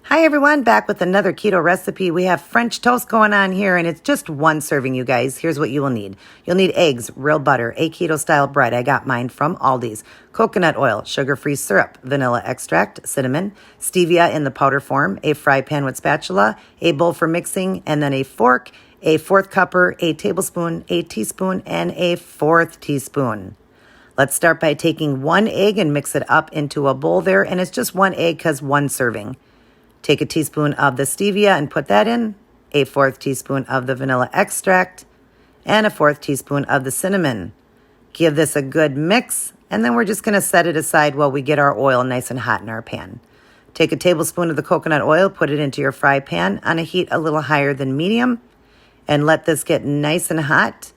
Hi everyone, back with another keto recipe. We have French toast going on here, and it's just one serving, you guys. Here's what you will need. You'll need eggs, real butter, a keto style bread. I got mine from Aldi's. Coconut oil, sugar-free syrup, vanilla extract, cinnamon, stevia in the powder form, a fry pan with spatula, a bowl for mixing, and then a fork, a fourth cupper, a tablespoon, a teaspoon, and a fourth teaspoon. Let's start by taking one egg and mix it up into a bowl there, and it's just one egg because one serving. Take a teaspoon of the stevia and put that in, a fourth teaspoon of the vanilla extract, and a fourth teaspoon of the cinnamon. Give this a good mix, and then we're just going to set it aside while we get our oil nice and hot in our pan. Take a tablespoon of the coconut oil, put it into your fry pan on a heat a little higher than medium, and let this get nice and hot.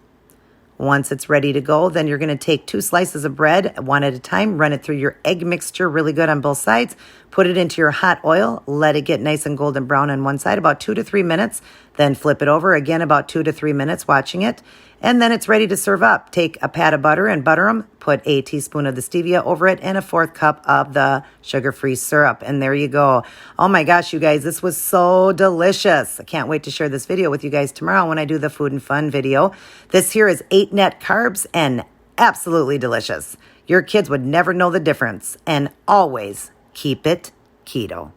Once it's ready to go, then you're going to take 2 slices of bread, one at a time, run it through your egg mixture really good on both sides, put it into your hot oil, let it get nice and golden brown on one side, about 2 to 3 minutes, then flip it over again about 2 to 3 minutes watching it, and then it's ready to serve up. Take a pat of butter and butter them, put a teaspoon of the stevia over it, and a fourth cup of the sugar-free syrup, and there you go. Oh my gosh, you guys, this was so delicious. I can't wait to share this video with you guys tomorrow when I do the food and fun video. This here is 8 net carbs and absolutely delicious. Your kids would never know the difference, and always keep it keto.